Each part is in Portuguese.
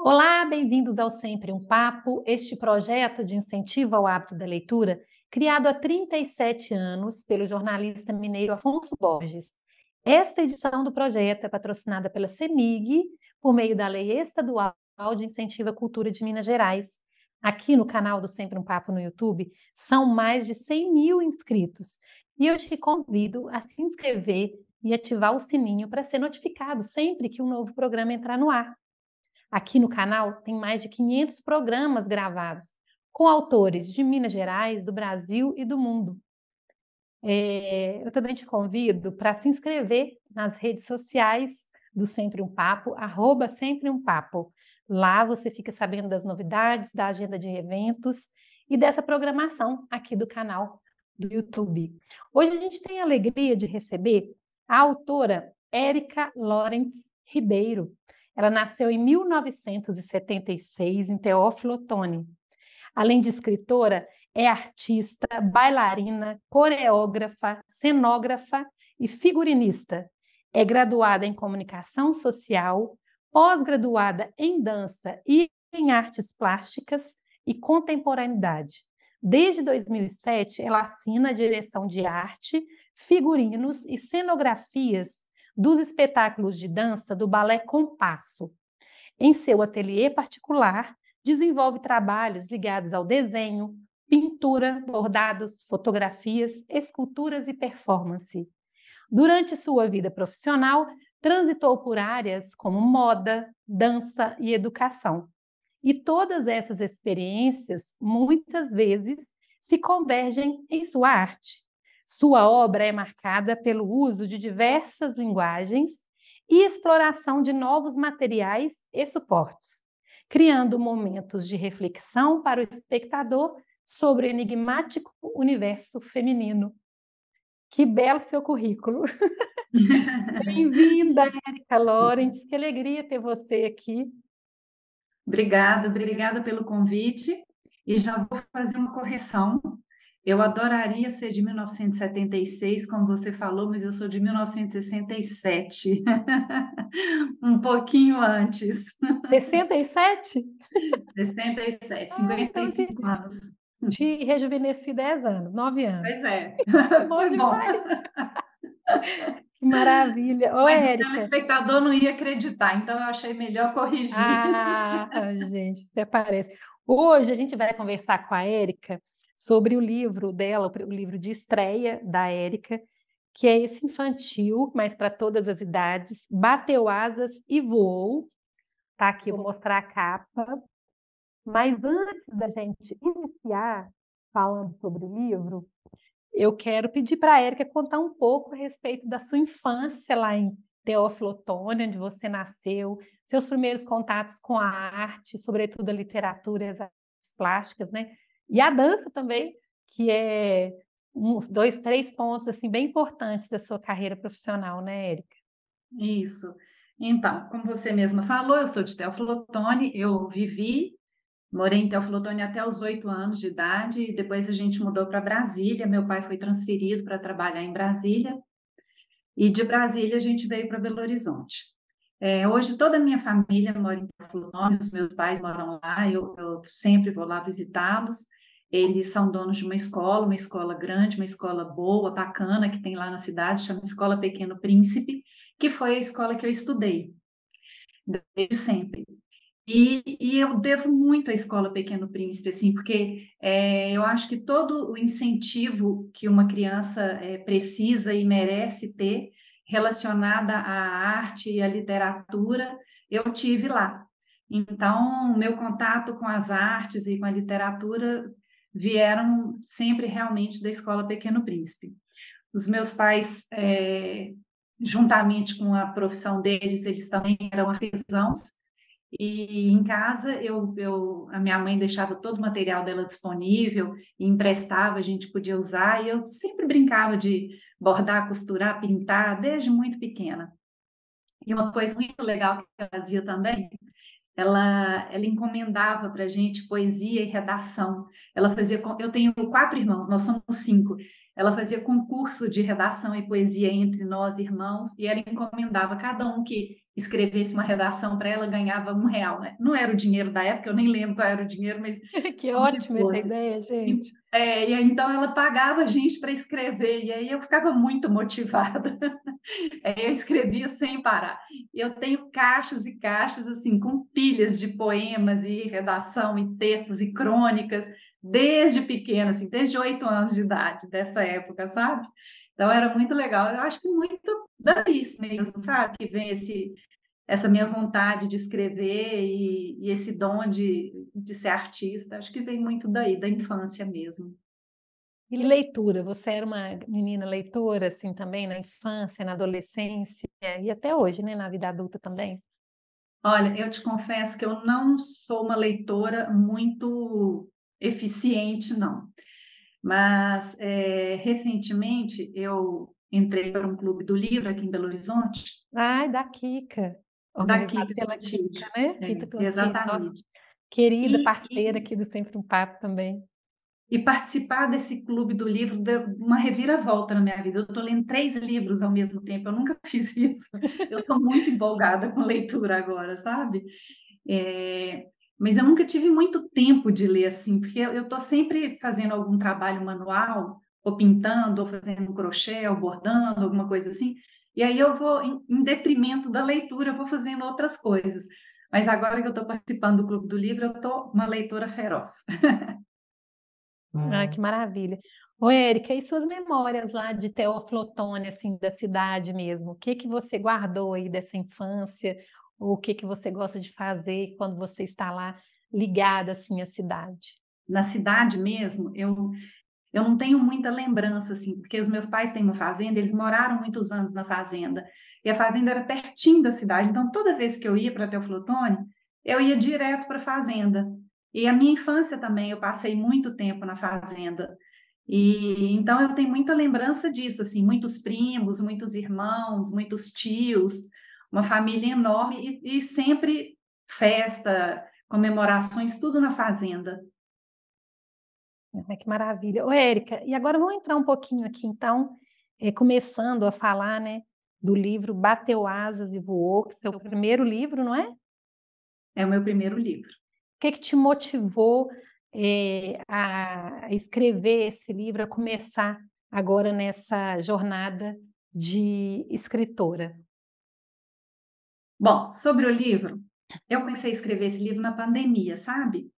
Olá, bem-vindos ao Sempre um Papo, este projeto de incentivo ao hábito da leitura, criado há 37 anos pelo jornalista mineiro Afonso Borges. Esta edição do projeto é patrocinada pela CEMIG, por meio da Lei Estadual de Incentivo à Cultura de Minas Gerais. Aqui no canal do Sempre um Papo no YouTube, são mais de 100 mil inscritos. E eu te convido a se inscrever e ativar o sininho para ser notificado sempre que um novo programa entrar no ar. Aqui no canal tem mais de 500 programas gravados, com autores de Minas Gerais, do Brasil e do mundo. Eu também te convido para se inscrever nas redes sociais do Sempre um Papo, @Sempre um Papo. Lá você fica sabendo das novidades, da agenda de eventos e dessa programação aqui do canal do YouTube. Hoje a gente tem a alegria de receber a autora Érica Lawrence Ribeiro. Ela nasceu em 1976 em Teófilo Otoni. Além de escritora, é artista, bailarina, coreógrafa, cenógrafa e figurinista. É graduada em comunicação social, pós-graduada em dança e em artes plásticas e contemporaneidade. Desde 2007, ela assina a direção de arte, figurinos e cenografias dos espetáculos de dança do Balé Compasso. Em seu ateliê particular, desenvolve trabalhos ligados ao desenho, pintura, bordados, fotografias, esculturas e performance. Durante sua vida profissional, transitou por áreas como moda, dança e educação. E todas essas experiências, muitas vezes, se convergem em sua arte. Sua obra é marcada pelo uso de diversas linguagens e exploração de novos materiais e suportes, criando momentos de reflexão para o espectador sobre o enigmático universo feminino. Que belo seu currículo! Bem-vinda, Érica Lawrence, que alegria ter você aqui. Obrigada pelo convite. E já vou fazer uma correção. Eu adoraria ser de 1976, como você falou, mas eu sou de 1967, um pouquinho antes. 67? 67, Então 55 anos. te rejuvenesci 10 anos, 9 anos. Pois é, Bom foi bom. demais! Que maravilha! Ô, Mas o Érica, telespectador não ia acreditar, então eu achei melhor corrigir. gente, você parece. Hoje a gente vai conversar com a Érica sobre o livro dela, o livro de estreia da Érica, que é esse infantil, mas para todas as idades, Bateu Asas e Voou. Tá aqui, eu vou mostrar a capa. Mas antes da gente iniciar falando sobre o livro, eu quero pedir para a Érica contar um pouco a respeito da sua infância lá em Teófilo Otoni, onde você nasceu, seus primeiros contatos com a arte, sobretudo a literatura e as artes plásticas, né? E a dança também, que é uns 2, 3 pontos assim bem importantes da sua carreira profissional, né, Érica? Isso. Então, como você mesma falou, eu sou de Teófilo Otoni, morei em Teófilo Otoni até os 8 anos de idade, e depois a gente mudou para Brasília. Meu pai foi transferido para trabalhar em Brasília, e de Brasília a gente veio para Belo Horizonte. Hoje toda a minha família mora em Teófilo Otoni, os meus pais moram lá, eu sempre vou lá visitá-los. Eles são donos de uma escola grande, uma escola boa, bacana, que tem lá na cidade, chama Escola Pequeno Príncipe, que foi a escola que eu estudei desde sempre. E eu devo muito à Escola Pequeno Príncipe, assim, porque eu acho que todo o incentivo que uma criança precisa e merece ter relacionada à arte e à literatura, eu tive lá. Então, meu contato com as artes e com a literatura vieram sempre realmente da Escola Pequeno Príncipe. Os meus pais, juntamente com a profissão deles, eles também eram artesãos, e em casa, a minha mãe deixava todo o material dela disponível e emprestava, a gente podia usar, e eu sempre brincava de bordar, costurar, pintar, desde muito pequena. E uma coisa muito legal que ela fazia também, ela encomendava para a gente poesia e redação. Eu tenho 4 irmãos, nós somos 5. Ela fazia concurso de redação e poesia entre nós, irmãos, e ela encomendava cada um que escrevesse uma redação para ela, ganhava R$ 1, né? Não era o dinheiro da época, eu nem lembro qual era o dinheiro, mas Que como se ótima essa fosse. ideia, gente. E aí, então ela pagava a gente para escrever, e aí eu ficava muito motivada. Eu escrevia sem parar. E eu tenho caixas e caixas, assim, com pilhas de poemas e redação e textos e crônicas, desde pequena, assim, desde 8 anos de idade, dessa época, sabe? Então era muito legal. Eu acho que muito daí mesmo, sabe? Que vem essa minha vontade de escrever e esse dom de ser artista. Acho que vem muito daí, da infância mesmo. E leitura, você era uma menina leitora, assim, também, na infância, na adolescência, e até hoje, né, na vida adulta também? Olha, eu te confesso que eu não sou uma leitora muito eficiente, não. Mas recentemente eu entrei para um clube do livro aqui em Belo Horizonte, Ai, da Kika, daqui organizado que pela eu tive. Kika, né? É, Nossa, exatamente. querida E, parceira aqui do Sempre um Papo também. e participar desse clube do livro deu uma reviravolta na minha vida. Eu estou lendo 3 livros ao mesmo tempo, eu nunca fiz isso. Eu estou muito empolgada com leitura agora, sabe? É, mas eu nunca tive muito tempo de ler assim, porque eu estou sempre fazendo algum trabalho manual, ou pintando, ou fazendo crochê, ou bordando, alguma coisa assim. E aí eu vou, em detrimento da leitura, eu vou fazendo outras coisas. Mas agora que eu estou participando do Clube do Livro, eu estou uma leitora feroz. Ai, que maravilha. Ô, Érica, e suas memórias lá de Teófilo Otoni, assim, da cidade mesmo? O que que você guardou aí dessa infância? Ou o que que você gosta de fazer quando você está lá ligada, assim, à cidade? Na cidade mesmo, eu não tenho muita lembrança, assim, porque os meus pais têm uma fazenda, eles moraram muitos anos na fazenda, e a fazenda era pertinho da cidade, então toda vez que eu ia para Teoflotone, eu ia direto para a fazenda. E a minha infância também, eu passei muito tempo na fazenda. E então eu tenho muita lembrança disso, assim, muitos primos, muitos irmãos, muitos tios, uma família enorme e sempre festa, comemorações, tudo na fazenda. Ai, que maravilha. Ô, Érica, e agora vamos entrar um pouquinho aqui, então, começando a falar, né, do livro Bateu Asas e Voou, que é o seu primeiro livro, não é? O É o meu primeiro livro. que que te motivou, a escrever esse livro, a começar agora nessa jornada de escritora? Bom, sobre o livro, eu comecei a escrever esse livro na pandemia, sabe?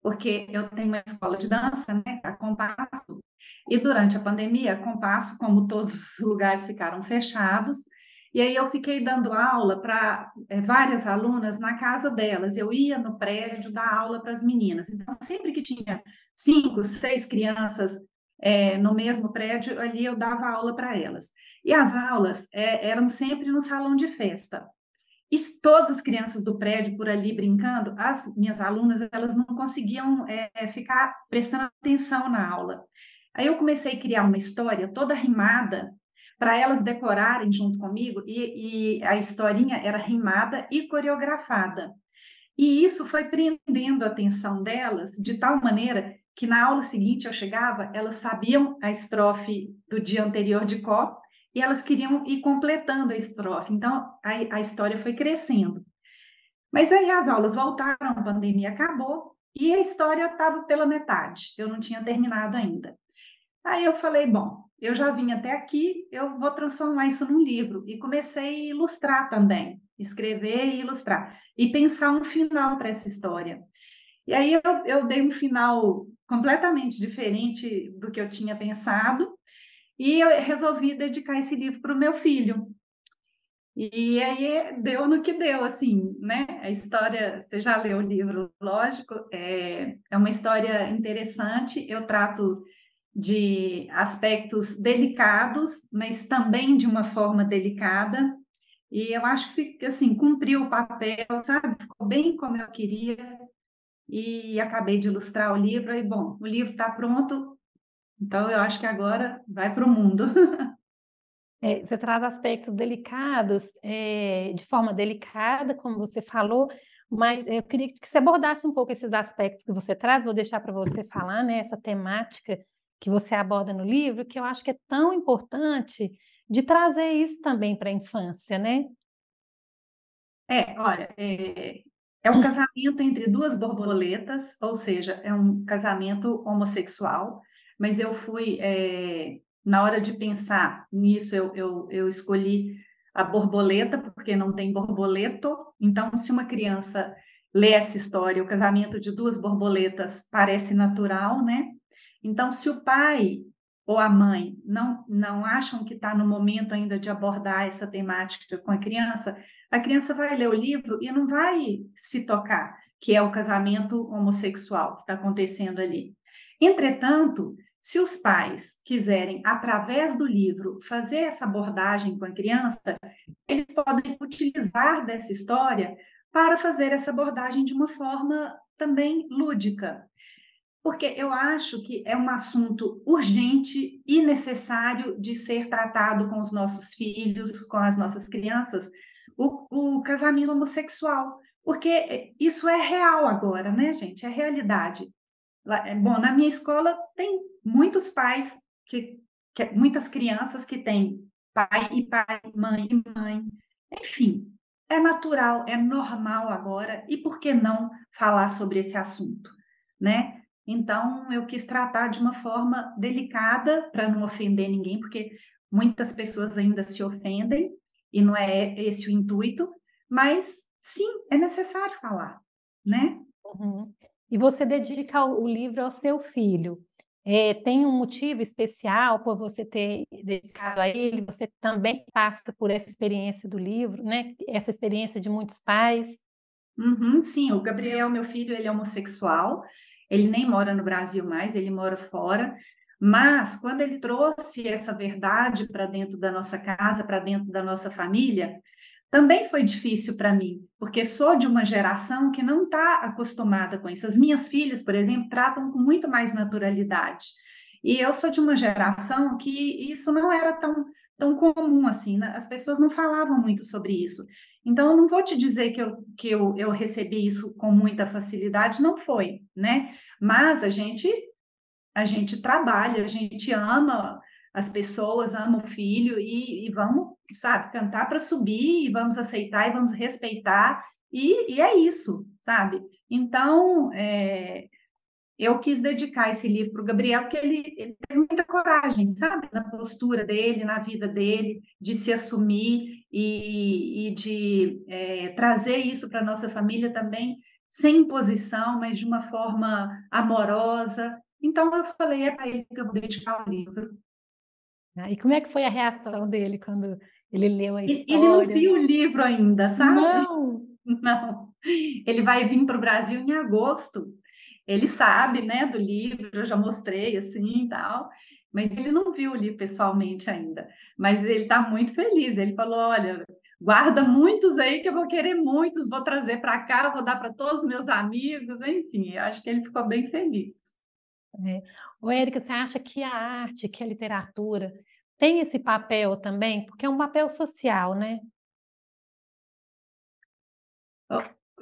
Porque eu tenho uma escola de dança, né, a Compasso, e durante a pandemia, a Compasso, como todos os lugares ficaram fechados, e aí eu fiquei dando aula para várias alunas na casa delas. Eu ia no prédio dar aula para as meninas. Então, sempre que tinha 5, 6 crianças no mesmo prédio, ali eu dava aula para elas. E as aulas eram sempre no salão de festa. E todas as crianças do prédio por ali brincando, as minhas alunas, elas não conseguiam ficar prestando atenção na aula. Aí eu comecei a criar uma história toda rimada para elas decorarem junto comigo, e a historinha era rimada e coreografada. E isso foi prendendo a atenção delas de tal maneira que na aula seguinte eu chegava, elas sabiam a estrofe do dia anterior de cor e elas queriam ir completando a estrofe. Então a história foi crescendo. Mas aí as aulas voltaram, a pandemia acabou e a história estava pela metade. Eu não tinha terminado ainda. Aí eu falei, bom, eu já vim até aqui, eu vou transformar isso num livro. E comecei a ilustrar também, escrever e ilustrar. E pensar um final para essa história. E aí eu dei um final completamente diferente do que eu tinha pensado. E eu resolvi dedicar esse livro para o meu filho. E aí deu no que deu, assim, né? A história, você já leu o livro, lógico, é uma história interessante. Eu trato de aspectos delicados, mas também de uma forma delicada. E eu acho que, assim, cumpriu o papel, sabe? Ficou bem como eu queria. E acabei de ilustrar o livro. E, bom, o livro está pronto, então eu acho que agora vai para o mundo. Você traz aspectos delicados, de forma delicada, como você falou, mas eu queria que você abordasse um pouco esses aspectos que você traz, vou deixar para você falar, né, essa temática que você aborda no livro, que eu acho que é tão importante de trazer isso também para a infância, né? Olha, é um casamento entre duas borboletas, ou seja, é um casamento homossexual, mas eu fui, na hora de pensar nisso, eu escolhi a borboleta, porque não tem borboleto, então, se uma criança lê essa história, o casamento de duas borboletas parece natural, né? Então, se o pai ou a mãe não acham que está no momento ainda de abordar essa temática com a criança vai ler o livro e não vai se tocar, que é o casamento homossexual que está acontecendo ali. Entretanto, se os pais quiserem, através do livro, fazer essa abordagem com a criança, eles podem utilizar dessa história para fazer essa abordagem de uma forma também lúdica. Porque eu acho que é um assunto urgente e necessário de ser tratado com os nossos filhos, com as nossas crianças, o casamento homossexual. Porque isso é real agora, né, gente? É realidade. Bom, na minha escola tem muitos pais, muitas crianças que têm pai, mãe e mãe. Enfim, é natural, é normal agora. E por que não falar sobre esse assunto, né? Então, eu quis tratar de uma forma delicada para não ofender ninguém, porque muitas pessoas ainda se ofendem e não é esse o intuito, mas sim, é necessário falar, né? Uhum. E você dedica o livro ao seu filho. Tem um motivo especial por você ter dedicado a ele? Você também passa por essa experiência do livro, né? Essa experiência de muitos pais. Uhum, sim, o Gabriel, meu filho, ele é homossexual, ele nem mora no Brasil mais, ele mora fora, mas quando ele trouxe essa verdade para dentro da nossa casa, para dentro da nossa família, também foi difícil para mim, porque sou de uma geração que não está acostumada com isso. As minhas filhas, por exemplo, tratam com muito mais naturalidade. E eu sou de uma geração que isso não era tão comum assim, né? As pessoas não falavam muito sobre isso. Então, eu não vou te dizer que eu recebi isso com muita facilidade, não foi, né? Mas a gente trabalha, a gente ama as pessoas, ama o filho e vamos, sabe, cantar para subir e vamos aceitar e vamos respeitar e é isso, sabe? Então, eu quis dedicar esse livro para o Gabriel porque ele teve muita coragem, sabe, na postura dele, na vida dele, de se assumir e de trazer isso para a nossa família também, sem imposição, mas de uma forma amorosa. Então, eu falei, é para ele que eu vou dedicar o livro. Né? E como é que foi a reação dele quando ele leu a Ele não história? viu o livro ainda, sabe? Não! Não. Ele vai vir para o Brasil em agosto. Ele sabe, né, do livro, eu já mostrei assim e tal, mas ele não viu o livro pessoalmente ainda. Mas ele está muito feliz. Ele falou: olha, guarda muitos aí que eu vou querer muitos, vou trazer para cá, vou dar para todos os meus amigos, enfim, eu acho que ele ficou bem feliz. É. Ô, Érica, você acha que a arte, que a literatura tem esse papel também? Porque é um papel social, né?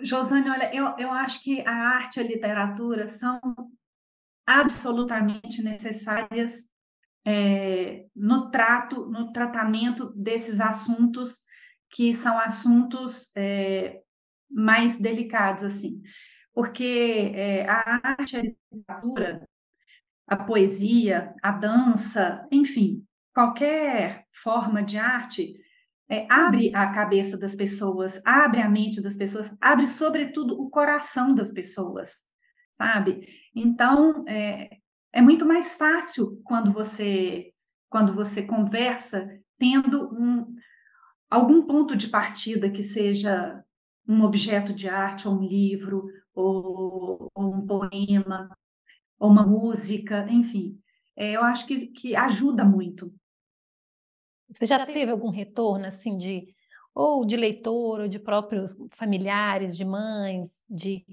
Josane, olha, eu acho que a arte e a literatura são absolutamente necessárias no tratamento desses assuntos que são assuntos mais delicados, assim. Porque a arte, a literatura, a poesia, a dança, enfim, qualquer forma de arte abre a cabeça das pessoas, abre a mente das pessoas, abre, sobretudo, o coração das pessoas, sabe? Então, é muito mais fácil quando você conversa tendo algum ponto de partida que seja um objeto de arte, ou um livro, ou um poema, ou uma música, enfim. Eu acho que ajuda muito. Você já teve algum retorno, assim, ou de leitor, ou de próprios familiares, de mães, de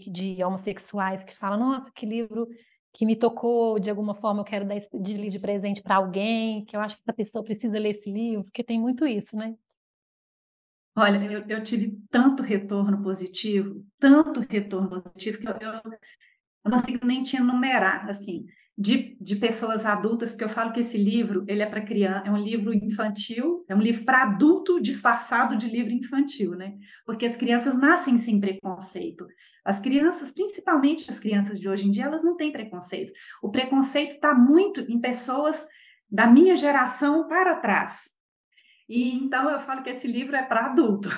homossexuais, que falam, nossa, que livro que me tocou, de alguma forma eu quero dar esse de presente para alguém, que eu acho que essa pessoa precisa ler esse livro, porque tem muito isso, né? Olha, eu tive tanto retorno positivo, que eu não consigo nem te enumerar, assim. de pessoas adultas, porque eu falo que esse livro, ele é para criança, é um livro infantil, é um livro para adulto disfarçado de livro infantil, né? Porque as crianças nascem sem preconceito. As crianças, principalmente as crianças de hoje em dia, elas não têm preconceito. O preconceito está muito em pessoas da minha geração para trás. E então eu falo que esse livro é para adulto.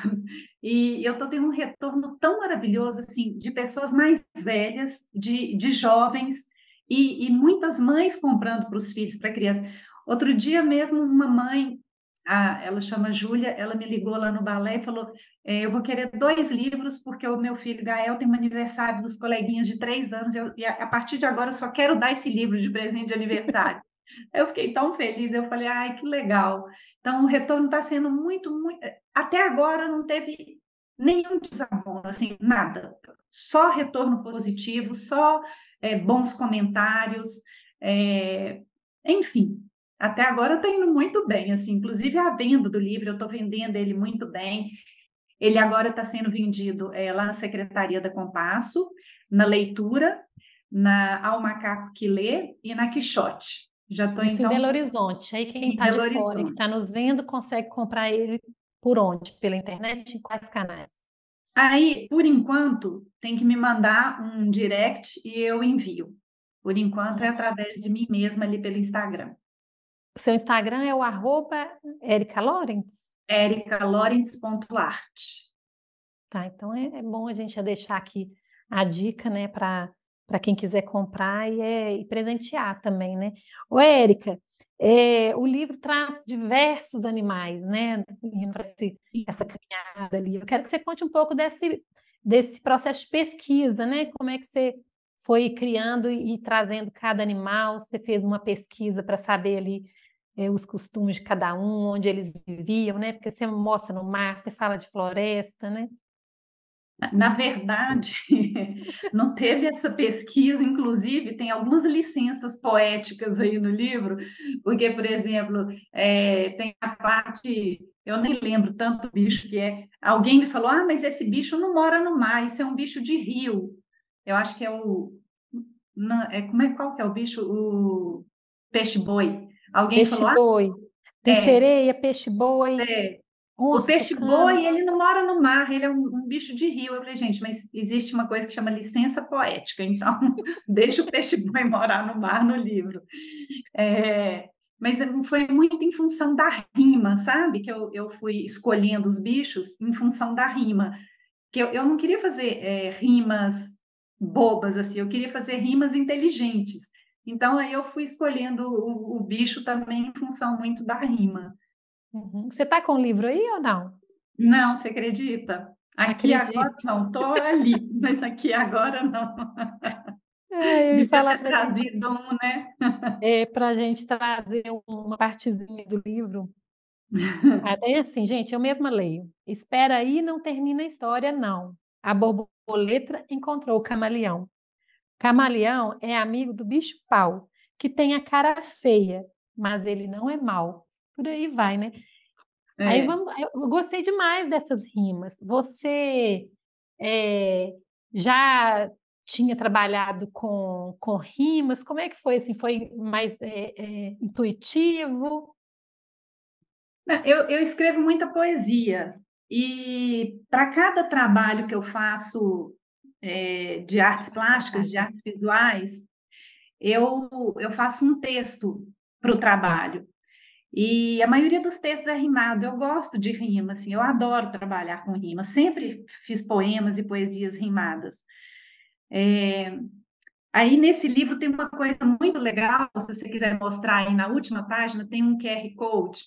E eu estou tendo um retorno tão maravilhoso assim de pessoas mais velhas, de jovens e muitas mães comprando para os filhos, para crianças. Outro dia mesmo uma mãe, ela chama Júlia, ela me ligou lá no balé e falou: eu vou querer 2 livros porque o meu filho Gael tem um aniversário dos coleguinhas de 3 anos e a partir de agora eu só quero dar esse livro de presente de aniversário. Eu fiquei tão feliz, eu falei, ai, que legal. Então, o retorno está sendo muito, muito. Até agora não teve nenhum desabono, assim, nada. Só retorno positivo, só bons comentários, é, enfim. Até agora está indo muito bem, assim, inclusive a venda do livro, eu estou vendendo ele muito bem. Ele agora está sendo vendido lá na Secretaria da Compasso, na Leitura, Ao Macaco que Lê e na Quixote. Já estou, Isso em então, Belo Horizonte. Aí quem em está Belo de fora e que Horizonte. está nos vendo consegue comprar ele por onde? Pela internet? Em quais canais? Aí, por enquanto, tem que me mandar um direct e eu envio. Por enquanto, é através de mim mesma ali pelo Instagram. Seu Instagram é o @Erica Lawrence? ericalorentz.art. Tá, então é bom a gente já deixar aqui a dica, né, para quem quiser comprar e presentear também, né? Ô, Érica, o livro traz diversos animais, né, indo para essa caminhada ali. Eu quero que você conte um pouco desse processo de pesquisa, né? Como é que você foi criando e trazendo cada animal? Você fez uma pesquisa para saber ali os costumes de cada um, onde eles viviam, né? Porque você mostra no mar, você fala de floresta, né? Na verdade, não teve essa pesquisa, inclusive, tem algumas licenças poéticas aí no livro, porque, por exemplo, tem a parte, eu nem lembro tanto bicho que é. Alguém me falou: mas esse bicho não mora no mar, isso é um bicho de rio. Eu acho que é o. Não, qual que é o bicho? O peixe-boi. Alguém falou: Peixe-boi. Tem é, sereia, peixe-boi, é. O onça, tucano. peixe-boi, ele não mora no mar, ele é um bicho de rio. Eu falei, gente, mas existe uma coisa que chama licença poética, então deixa o peixe-boi morar no mar no livro. Mas foi muito em função da rima, sabe? Que eu fui escolhendo os bichos em função da rima. Que eu não queria fazer rimas bobas, assim, eu queria fazer rimas inteligentes. Então, aí eu fui escolhendo o bicho também em função muito da rima. Uhum. Você está com o livro aí ou não? Não, você acredita? Aqui agora Acredito. não, estou ali, mas aqui agora não. Eu ia Devia falar ter para a gente, trazido um, né? para a gente trazer uma partezinha do livro. Até assim, gente, eu mesma leio. Espera aí, não termina a história, não. A borboleta encontrou o camaleão. Camaleão é amigo do bicho-pau, que tem a cara feia, mas ele não é mau. Por aí vai, né? Aí É. vamos, eu gostei demais dessas rimas. Você é, já tinha trabalhado com rimas? Como é que foi assim? Foi mais intuitivo? Não, eu escrevo muita poesia e para cada trabalho que eu faço de artes plásticas, de artes visuais, eu faço um texto para o trabalho. E a maioria dos textos é rimado. Eu gosto de rima, assim, eu adoro trabalhar com rima. Sempre fiz poemas e poesias rimadas. Aí nesse livro tem uma coisa muito legal, se você quiser mostrar aí na última página, tem um QR Code,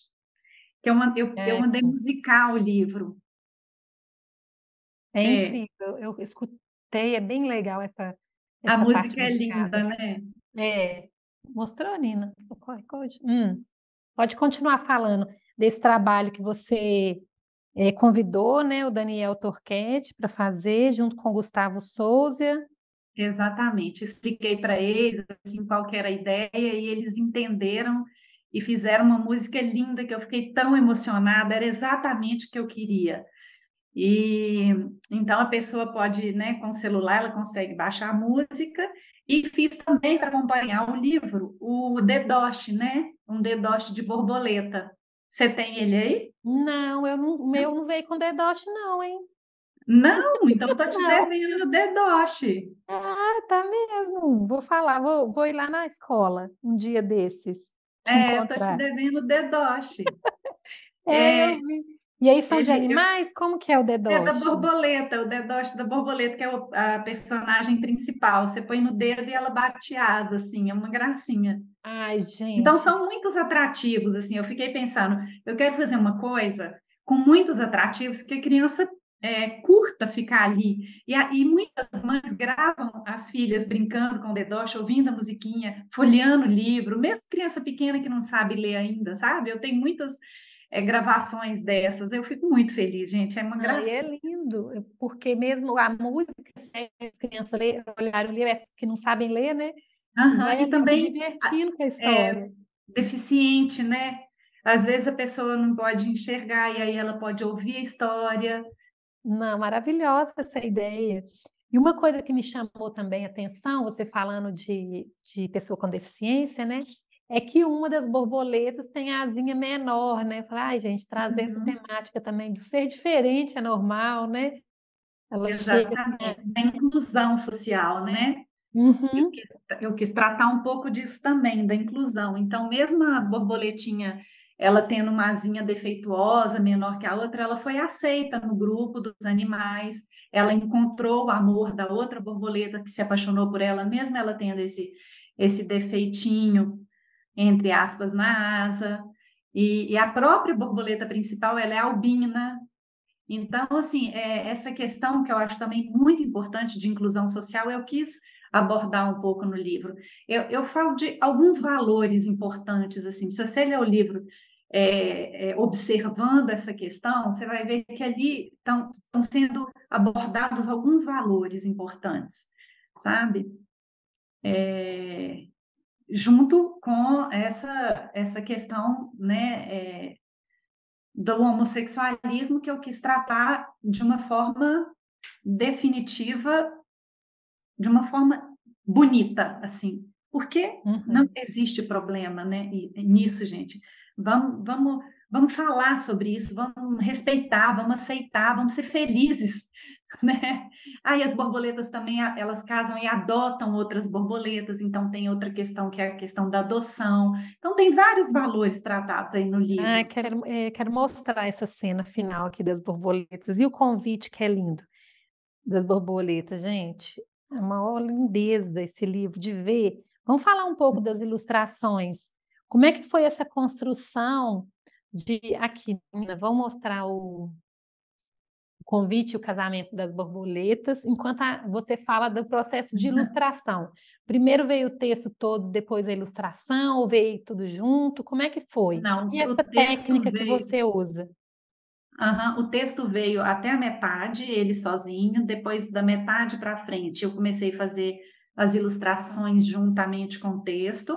que eu É, mandei musicar o livro. é É, incrível. Eu escutei, é bem legal a essa parte música é linda, musicada. né? É, mostrou, Nina? O QR Code? Pode continuar falando desse trabalho que você convidou, né, o Daniel Torquete para fazer, junto com o Gustavo Souza. Exatamente. Expliquei para eles assim, qual que era a ideia e eles entenderam e fizeram uma música linda que eu fiquei tão emocionada, era exatamente o que eu queria. E então a pessoa pode, né, com o celular, ela consegue baixar a música E fiz também para acompanhar o livro, o DDoS, né? Um DDoS de borboleta. Você tem ele aí? Não, eu não, o meu não veio com DDoS, não, hein? Não, então estou te Não. devendo o DDoS. Ah, tá mesmo. Vou falar, vou ir lá na escola um dia desses, te Estou te encontrar. devendo o DDoS. É, eu É, vi. E aí são de ele, animais? Como que é o É da DDoS? borboleta, o dedoche da borboleta, que é a personagem principal. Você põe no dedo e ela bate asa, assim, é uma gracinha. Ai, Então, gente. são muitos atrativos, assim. Eu fiquei pensando, eu quero fazer uma coisa com muitos atrativos que a criança curta ficar ali. E muitas mães gravam as filhas brincando com o dedoche, ouvindo a musiquinha, folheando o livro, mesmo criança pequena que não sabe ler ainda, sabe? Eu tenho muitas gravações dessas. Eu fico muito feliz, gente. É uma Ai, é gracinha. lindo, porque mesmo a música, se as crianças olharem o livro, é que não sabem ler, né? E Aham, vai e ali se também divertindo com a é, história. deficiente, né? Às vezes a pessoa não pode enxergar e aí ela pode ouvir a história. Não, maravilhosa essa ideia. E uma coisa que me chamou também a atenção, você falando de pessoa com deficiência, né? É que uma das borboletas tem a asinha menor, né? Eu falei, ai, gente, trazer essa Uhum, temática também do ser diferente é normal, né? Ela chega com a exatamente, da asinha. inclusão social, né? Eu Uhum. quis, eu quis tratar um pouco disso também, da inclusão. Então, mesmo a borboletinha, ela tendo uma asinha defeituosa, menor que a outra, ela foi aceita no grupo dos animais, ela encontrou o amor da outra borboleta que se apaixonou por ela, mesmo ela tendo esse defeitinho, entre aspas, na asa. E a própria borboleta principal, ela é albina. Então, assim, essa questão que eu acho também muito importante de inclusão social, eu quis abordar um pouco no livro. Eu falo de alguns valores importantes, assim, se você ler o livro observando essa questão, você vai ver que ali estão sendo abordados alguns valores importantes, sabe? Junto com essa questão, né, do homossexualismo que eu quis tratar de uma forma definitiva, de uma forma bonita, assim, porque não Uhum. existe problema, né, nisso, gente. Vamos falar sobre isso, vamos respeitar, vamos aceitar, vamos ser felizes, né? Aí as borboletas também, elas casam e adotam outras borboletas, então tem outra questão que é a questão da adoção. Então tem vários valores tratados aí no Ah, livro. quero mostrar essa cena final aqui das borboletas. E o convite que é lindo das borboletas, gente. É uma lindeza esse livro de ver. Vamos falar um pouco das ilustrações. Como é que foi essa construção de aqui, menina, vamos mostrar o convite e o casamento das borboletas, enquanto você fala do processo de ilustração. Primeiro veio o texto todo, depois a ilustração, ou veio tudo junto? Como é que foi? Não, E essa o texto técnica que veio. você usa? Aham, o texto veio até a metade, ele sozinho. Depois da metade para frente, eu comecei a fazer as ilustrações juntamente com o texto.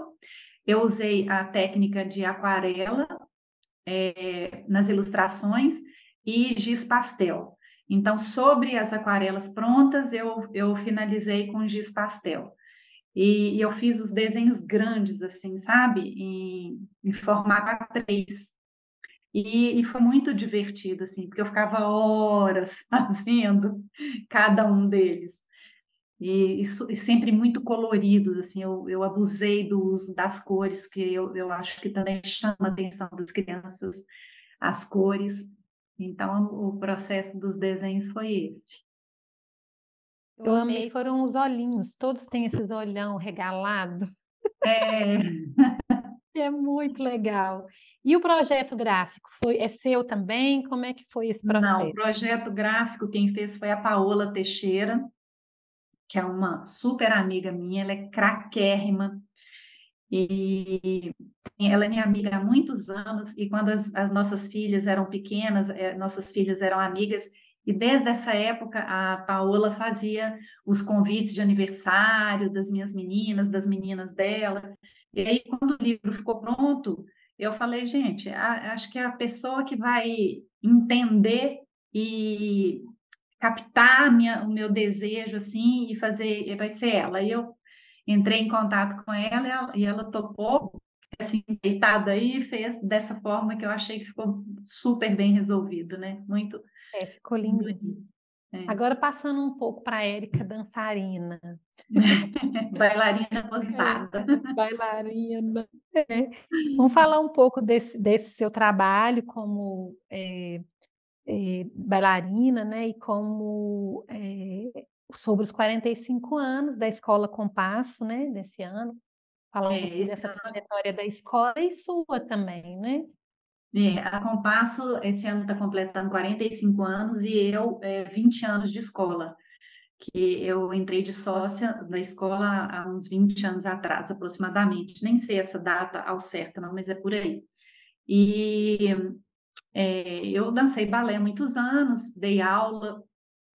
Eu usei a técnica de aquarela, nas ilustrações e giz pastel. Então, sobre as aquarelas prontas, eu finalizei com giz pastel. E eu fiz os desenhos grandes, assim, sabe? Em formato A3. E foi muito divertido, assim, porque eu ficava horas fazendo cada um deles. E sempre muito coloridos, assim, eu abusei do uso das cores, que eu acho que também chama a atenção das crianças, as cores. Então, o processo dos desenhos foi esse. Eu amei, foram os olhinhos, todos têm esses olhão regalado. É, É muito legal. E o projeto gráfico é seu também? Como é que foi esse não, o processo? projeto gráfico quem fez foi a Paola Teixeira, que é uma super amiga minha, ela é craquérrima. E ela é minha amiga há muitos anos, e quando as nossas filhas eram pequenas, nossas filhas eram amigas, e desde essa época a Paola fazia os convites de aniversário das minhas meninas, das meninas dela. E aí, quando o livro ficou pronto, eu falei, gente, acho que a pessoa que vai entender e captar o meu desejo assim e fazer vai ser ela. entrei em contato com ela e ela topou, assim, deitada aí, e fez dessa forma que eu achei que ficou super bem resolvido, né? Muito, Ficou muito lindo. lindo. É. Agora passando um pouco para a Érica dançarina. Bailarina É, aposentada. bailarina. É. Vamos falar um pouco desse seu trabalho como bailarina, né? E como sobre os 45 anos da Escola Compasso, né? Desse ano. Falar um pouco Esse dessa ano, trajetória da escola e sua também, né? a Compasso esse ano está completando 45 anos e eu 20 anos de escola, que eu entrei de sócia na escola há uns 20 anos atrás, aproximadamente. Nem sei essa data ao certo, não, mas é por aí. E eu dancei balé há muitos anos, dei aula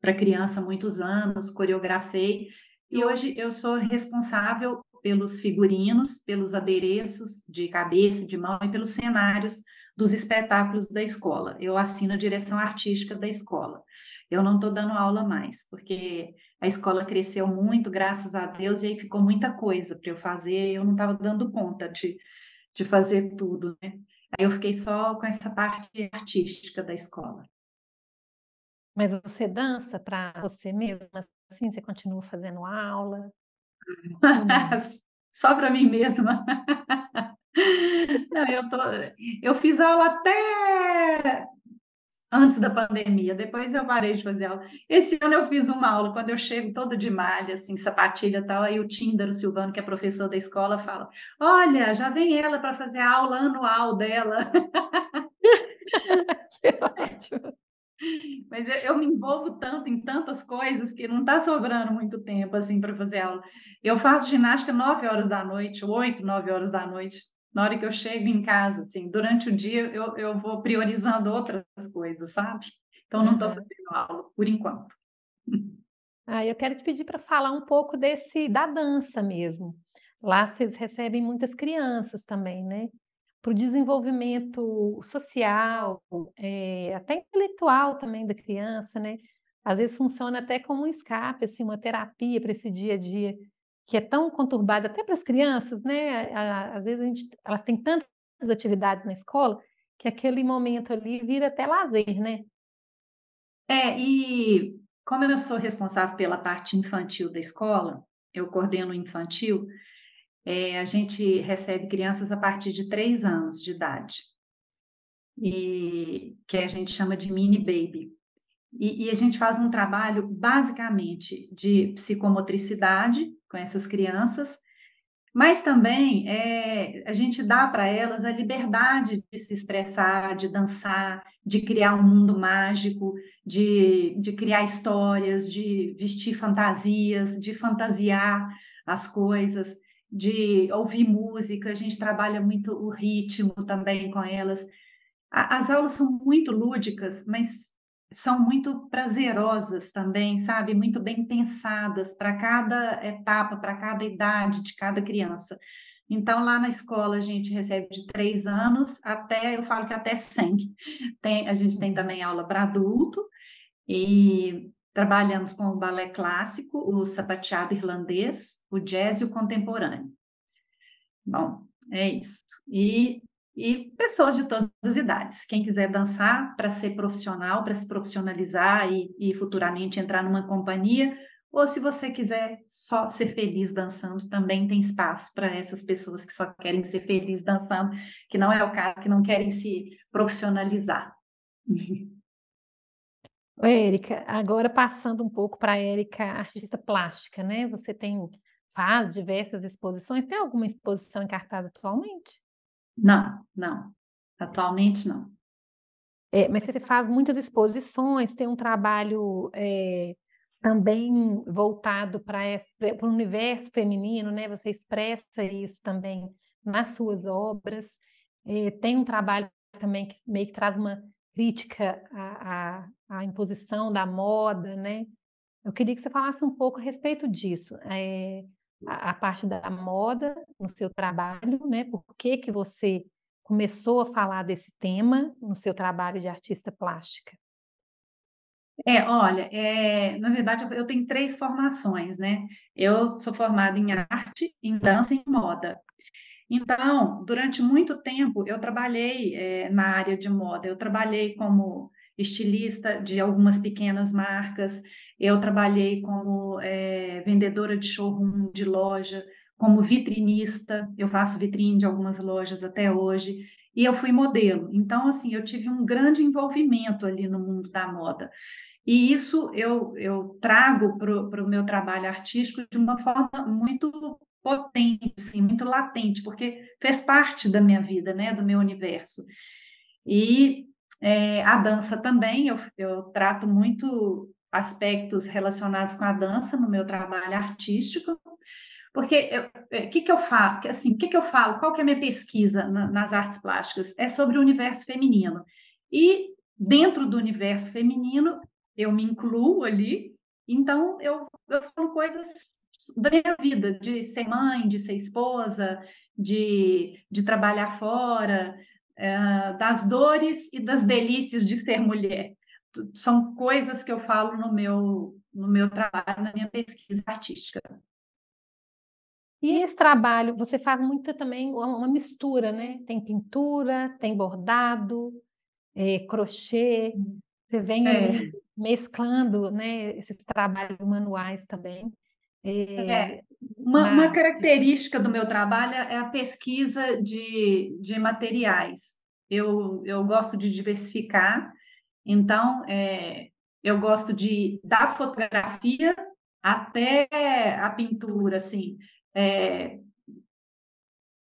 para criança há muitos anos, coreografei, e hoje eu sou responsável pelos figurinos, pelos adereços de cabeça e de mão e pelos cenários dos espetáculos da escola. Eu assino a direção artística da escola. Eu não estou dando aula mais, porque a escola cresceu muito, graças a Deus, e aí ficou muita coisa para eu fazer, eu não estava dando conta de fazer tudo, né? Aí eu fiquei só com essa parte artística da escola. Mas você dança para você mesma, assim, você continua fazendo aula ou não? Só para mim mesma. Não, eu fiz aula até antes da pandemia, depois eu parei de fazer aula. Esse ano eu fiz uma aula, quando eu chego toda de malha, assim, sapatilha e tal, aí o Tíndaro Silvano, que é professor da escola, fala: Olha, já vem ela para fazer a aula anual dela. Que ótimo. Mas eu me envolvo tanto em tantas coisas que não está sobrando muito tempo assim para fazer aula. Eu faço ginástica 9 horas da noite, 8, 9 horas da noite. Na hora que eu chego em casa, assim, durante o dia eu vou priorizando outras coisas, sabe? Então não estou Uhum. fazendo aula por enquanto. Eu quero te pedir para falar um pouco da dança mesmo. Lá vocês recebem muitas crianças também, né? Para o desenvolvimento social, até intelectual também da criança, né? Às vezes funciona até como um escape, assim, uma terapia para esse dia a dia que é tão conturbado até para as crianças, né? Às vezes elas têm tantas atividades na escola que aquele momento ali vira até lazer, né? E como eu sou responsável pela parte infantil da escola, eu coordeno o infantil, a gente recebe crianças a partir de 3 anos de idade, e que a gente chama de mini baby. E a gente faz um trabalho basicamente de psicomotricidade com essas crianças, mas também a gente dá para elas a liberdade de se expressar, de dançar, de criar um mundo mágico, de criar histórias, de vestir fantasias, de fantasiar as coisas, de ouvir música. A gente trabalha muito o ritmo também com elas. As aulas são muito lúdicas, mas são muito prazerosas também, sabe? Muito bem pensadas para cada etapa, para cada idade de cada criança. Então, lá na escola, a gente recebe de 3 anos até, eu falo que até 100. A gente tem também aula para adulto e trabalhamos com o balé clássico, o sapateado irlandês, o jazz e o contemporâneo. Bom, é isso. E pessoas de todas as idades. Quem quiser dançar para ser profissional, para se profissionalizar e futuramente entrar numa companhia, ou se você quiser só ser feliz dançando, também tem espaço para essas pessoas que só querem ser felizes dançando, que não é o caso, que não querem se profissionalizar. Oi, Érica, agora passando um pouco para a Érica, artista plástica, né? Faz diversas exposições. Tem alguma exposição em cartaz atualmente? Não, não. Atualmente não. Mas você faz muitas exposições, tem um trabalho também voltado para o universo feminino, né? Você expressa isso também nas suas obras. Tem um trabalho também que meio que traz uma crítica à imposição da moda, né? Eu queria que você falasse um pouco a respeito disso, a parte da moda no seu trabalho, né? Por que que você começou a falar desse tema no seu trabalho de artista plástica? Olha, na verdade eu tenho três formações, né? Eu sou formada em arte, em dança e em moda. Então, durante muito tempo, eu trabalhei, na área de moda. Eu trabalhei como estilista de algumas pequenas marcas, eu trabalhei como, vendedora de showroom de loja, como vitrinista, eu faço vitrine de algumas lojas até hoje, e eu fui modelo. Então, assim, eu tive um grande envolvimento ali no mundo da moda. E isso eu trago para o meu trabalho artístico de uma forma muito potente, assim, muito latente, porque fez parte da minha vida, né, do meu universo. E a dança também, eu trato muito aspectos relacionados com a dança no meu trabalho artístico, porque o que que eu falo, assim, o que que eu falo, qual que é a minha pesquisa nas artes plásticas? É sobre o universo feminino. E dentro do universo feminino, eu me incluo ali, então eu falo coisas da minha vida, de ser mãe, de ser esposa, de trabalhar fora, das dores e das delícias de ser mulher. São coisas que eu falo no meu trabalho, na minha pesquisa artística. E esse trabalho, você faz muito também uma mistura, né? Tem pintura, tem bordado, crochê, você vem ali É, mesclando, né, esses trabalhos manuais também, É, é, uma na característica do meu trabalho é a pesquisa de materiais. Eu gosto de diversificar, então eu gosto da fotografia até a pintura, assim, é,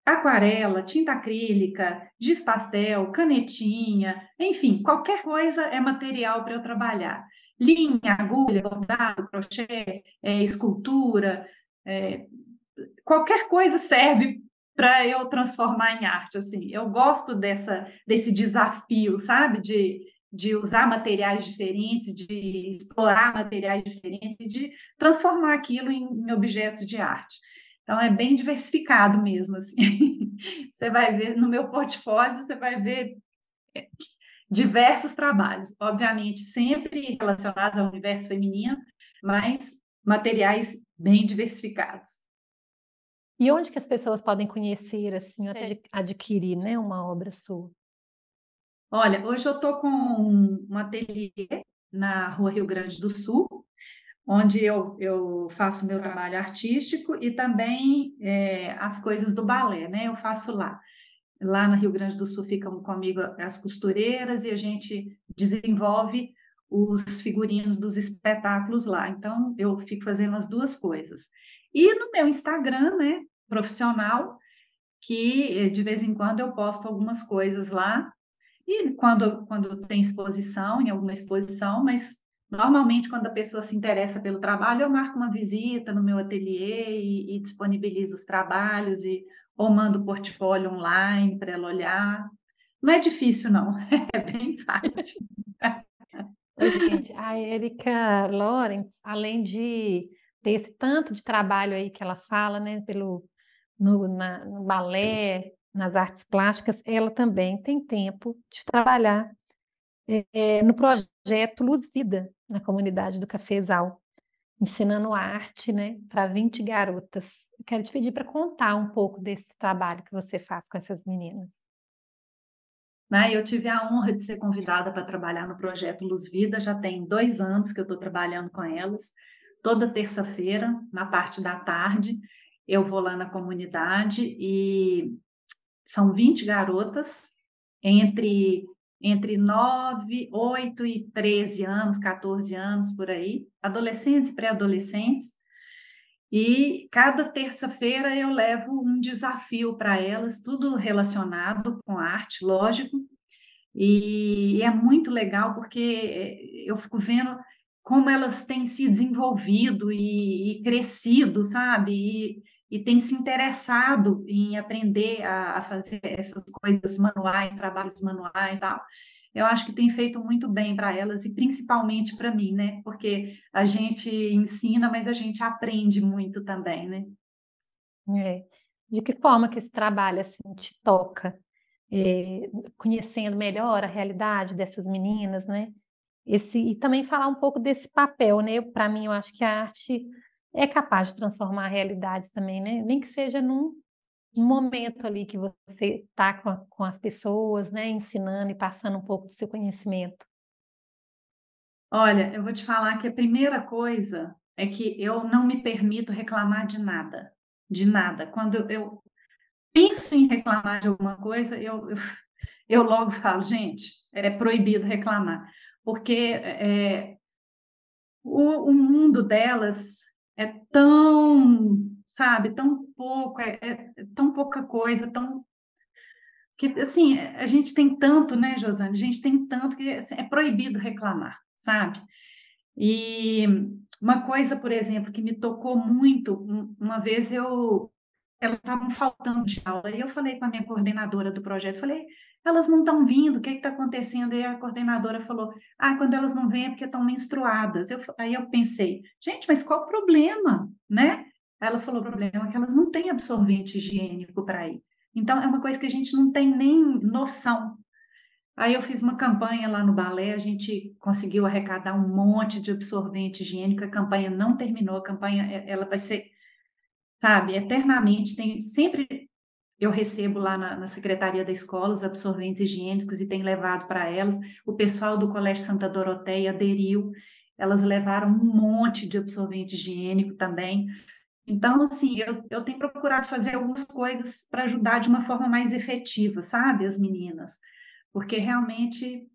aquarela, tinta acrílica, giz pastel, canetinha, enfim, qualquer coisa é material para eu trabalhar. Linha, agulha, bordado, crochê, escultura, é, qualquer coisa serve para eu transformar em arte, assim. Eu gosto desse desafio, sabe? De usar materiais diferentes, de explorar materiais diferentes, de transformar aquilo em objetos de arte. Então, é bem diversificado mesmo, assim. Você vai ver no meu portfólio, você vai ver diversos trabalhos, obviamente sempre relacionados ao universo feminino, mas materiais bem diversificados. E onde que as pessoas podem conhecer, assim, até adquirir, né, uma obra sua? Olha, hoje eu estou com um ateliê na Rua Rio Grande do Sul, onde eu faço meu trabalho artístico e também as coisas do balé, né? Eu faço lá. Lá no Rio Grande do Sul ficam comigo as costureiras e a gente desenvolve os figurinos dos espetáculos lá. Então, eu fico fazendo as duas coisas. E no meu Instagram, né, profissional, que de vez em quando eu posto algumas coisas lá e quando tem exposição, em alguma exposição, mas normalmente quando a pessoa se interessa pelo trabalho, eu marco uma visita no meu ateliê e disponibilizo os trabalhos ou mando o portfólio online para ela olhar. Não é difícil, não, é bem fácil. Oi, gente, a Erika Lawrence, além de ter esse tanto de trabalho aí que ela fala, né, no balé, nas artes plásticas, ela também tem tempo de trabalhar no projeto Luz Vida, na comunidade do Cafezal, ensinando arte, né, para 20 garotas. Eu quero te pedir para contar um pouco desse trabalho que você faz com essas meninas. Né? Eu tive a honra de ser convidada para trabalhar no projeto Luz Vida, já tem 2 anos que eu estou trabalhando com elas. Toda terça-feira, na parte da tarde, eu vou lá na comunidade e são 20 garotas entre 9, 8 e 13 anos, 14 anos por aí, adolescentes e pré-adolescentes. E cada terça-feira eu levo um desafio para elas, tudo relacionado com arte, lógico, e é muito legal porque eu fico vendo como elas têm se desenvolvido e crescido, sabe? E têm se interessado em aprender a fazer essas coisas manuais, trabalhos manuais, tal. Eu acho que tem feito muito bem para elas e principalmente para mim, né? Porque a gente ensina, mas a gente aprende muito também, né? É. De que forma que esse trabalho assim te toca, conhecendo melhor a realidade dessas meninas, né? E também falar um pouco desse papel, né? Para mim, eu acho que a arte é capaz de transformar realidades também, né? Nem que seja num momento ali que você está com as pessoas, né? Ensinando e passando um pouco do seu conhecimento. Olha, eu vou te falar que a primeira coisa é que eu não me permito reclamar de nada, de nada. Quando eu penso em reclamar de alguma coisa, eu logo falo, gente, é proibido reclamar, porque o mundo delas é tão, sabe, tão pouco, é tão pouca coisa, tão que assim, a gente tem tanto, né, Josane? A gente tem tanto que assim, é proibido reclamar, sabe? E uma coisa, por exemplo, que me tocou muito, uma vez elas estavam faltando de aula, e eu falei com a minha coordenadora do projeto, falei, elas não estão vindo, o que está acontecendo? E a coordenadora falou, quando elas não vêm é porque estão menstruadas. Aí eu pensei, gente, mas qual o problema, né? Ela falou, o problema é que elas não têm absorvente higiênico para ir. Então, é uma coisa que a gente não tem nem noção. Aí eu fiz uma campanha lá no balé, a gente conseguiu arrecadar um monte de absorvente higiênico, a campanha não terminou, a campanha ela vai ser, sabe, eternamente, sempre eu recebo lá na secretaria da escola os absorventes higiênicos e tenho levado para elas, o pessoal do Colégio Santa Doroteia aderiu, elas levaram um monte de absorvente higiênico também, então, assim, eu tenho procurado fazer algumas coisas para ajudar de uma forma mais efetiva, sabe, as meninas, porque realmente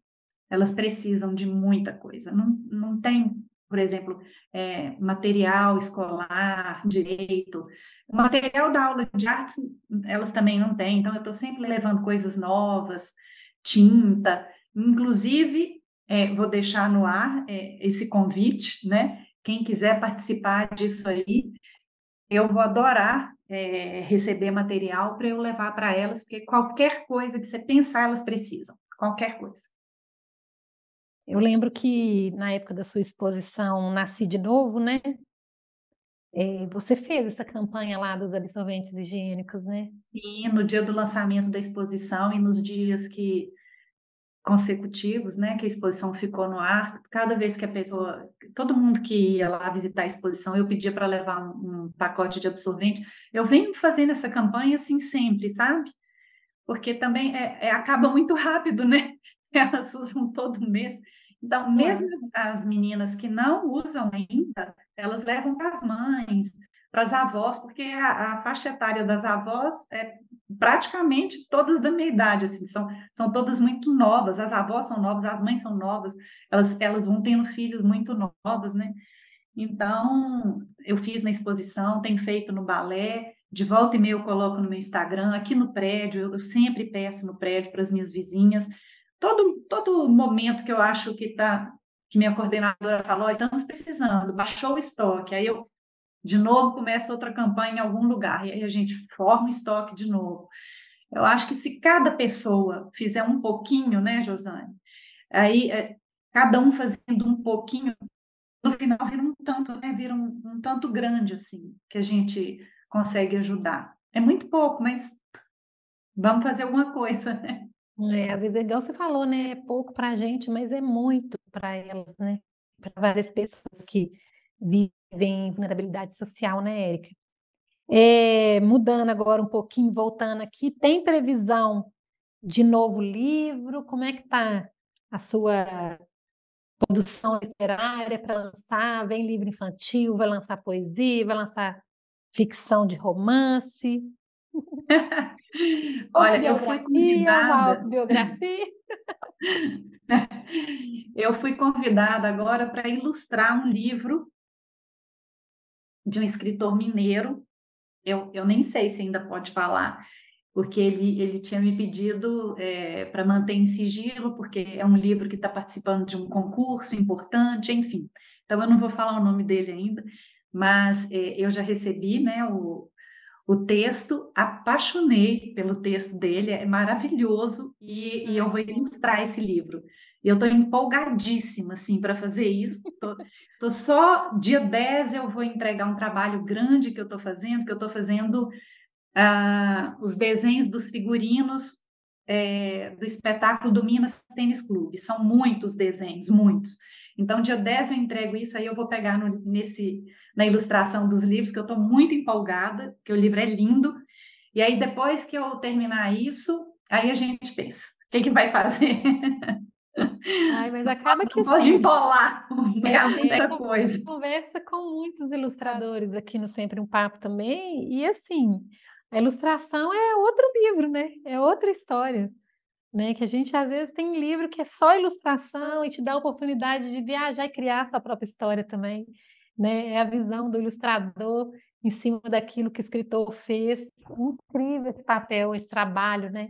elas precisam de muita coisa. Não tem, por exemplo, material escolar, direito. O material da aula de artes, elas também não têm, então eu estou sempre levando coisas novas, tinta, inclusive, vou deixar no ar esse convite, né? Quem quiser participar disso aí, eu vou adorar receber material para eu levar para elas, porque qualquer coisa que você pensar, elas precisam, qualquer coisa. Eu lembro que na época da sua exposição Nasci de Novo, né? Você fez essa campanha lá dos absorventes higiênicos, né? E no dia do lançamento da exposição e nos dias que consecutivos, né, que a exposição ficou no ar, cada vez que a pessoa, todo mundo que ia lá visitar a exposição, eu pedia para levar um pacote de absorvente. Eu venho fazendo essa campanha assim sempre, sabe? Porque também acaba muito rápido, né? Elas usam todo mês. Então, mesmo É. as meninas que não usam ainda, elas levam para as mães, para as avós, porque a faixa etária das avós é praticamente todas da minha idade, assim, são todas muito novas, as avós são novas, as mães são novas, elas vão tendo filhos muito novos, né? Então, eu fiz na exposição, tenho feito no balé, de volta e meia eu coloco no meu Instagram, aqui no prédio, eu sempre peço no prédio para as minhas vizinhas. Todo momento que eu acho que minha coordenadora falou, estamos precisando, baixou o estoque, aí eu de novo começo outra campanha em algum lugar, e aí a gente forma o estoque de novo. Eu acho que se cada pessoa fizer um pouquinho, né, Josane? Aí cada um fazendo um pouquinho, no final vira um tanto, né? Vira um tanto grande, assim, que a gente consegue ajudar. É muito pouco, mas vamos fazer alguma coisa, né? Às vezes é igual você falou, né? É pouco para a gente, mas é muito para elas, né? Para várias pessoas que vivem em vulnerabilidade social, né, Érica? Mudando agora um pouquinho, voltando aqui, tem previsão de novo livro? Como é que está a sua produção literária para lançar? Vem livro infantil, vai lançar poesia, vai lançar ficção de romance, Olha, eu fui autobiografia, uma convidada, autobiografia? eu fui convidada agora para ilustrar um livro de um escritor mineiro. Eu nem sei se ainda pode falar, porque ele tinha me pedido para manter em sigilo, porque é um livro que está participando de um concurso importante, enfim. Então, eu não vou falar o nome dele ainda, mas eu já recebi, né, o texto, apaixonei pelo texto dele, é maravilhoso, e eu vou ilustrar esse livro. E eu estou empolgadíssima, assim, para fazer isso. Tô só, dia 10 eu vou entregar um trabalho grande que eu estou fazendo os desenhos dos figurinos do espetáculo do Minas Tênis Clube. São muitos desenhos, muitos. Então, dia 10 eu entrego isso, aí eu vou pegar na ilustração dos livros, que eu estou muito empolgada, porque o livro é lindo. E aí, depois que eu terminar isso, aí a gente pensa, o que que vai fazer? Ai, mas acaba que Não pode assim, empolar a gente muita coisa. conversa com muitos ilustradores aqui no Sempre um Papo também, e assim, a ilustração é outro livro, né? É outra história, né? Que a gente às vezes tem livro que é só ilustração e te dá a oportunidade de viajar e criar a sua própria história também, né? É a visão do ilustrador em cima daquilo que o escritor fez. Incrível esse papel, esse trabalho, né?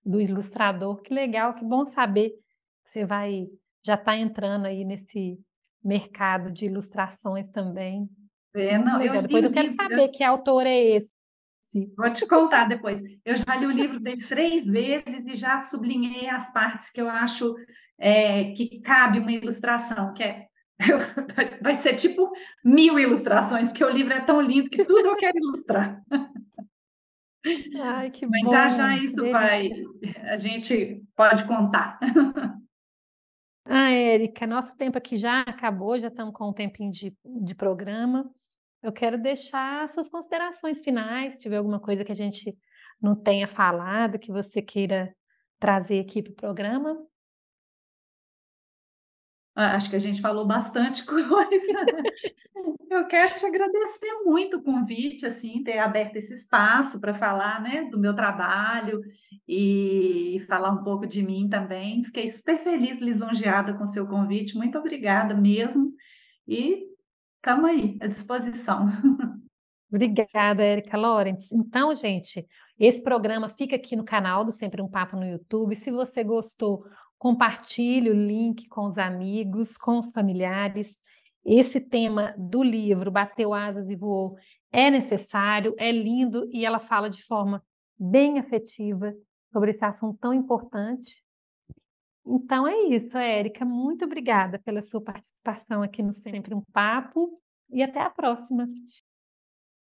Do ilustrador. Que legal, que bom saber que você vai já está entrando aí nesse mercado de ilustrações também. Muito Não, eu legal. li Depois o eu quero livro, saber que autor é esse. vou te contar depois. Eu já li o livro dele 3 vezes e já sublinhei as partes que eu acho que cabe uma ilustração, vai ser tipo 1000 ilustrações, porque o livro é tão lindo que tudo eu quero ilustrar. Ai, que Mas já já bom, que isso delícia. a gente pode contar. Ah, Érica, nosso tempo aqui já acabou, já estamos com um tempinho de programa. Eu quero deixar suas considerações finais, se tiver alguma coisa que a gente não tenha falado, que você queira trazer aqui para o programa. Acho que a gente falou bastante coisa. Eu quero te agradecer muito o convite, assim, ter aberto esse espaço para falar, né, do meu trabalho e falar um pouco de mim também. Fiquei super feliz, lisonjeada com o seu convite. Muito obrigada mesmo. E estamos aí, à disposição. Obrigada, Érica Lawrence. Então, gente, esse programa fica aqui no canal do Sempre um Papo no YouTube. Se você gostou, compartilhe o link com os amigos, com os familiares. Esse tema do livro Bateu Asas e Voou é necessário, é lindo e ela fala de forma bem afetiva sobre esse assunto tão importante. Então é isso, Érica. Muito obrigada pela sua participação aqui no Sempre um Papo e até a próxima.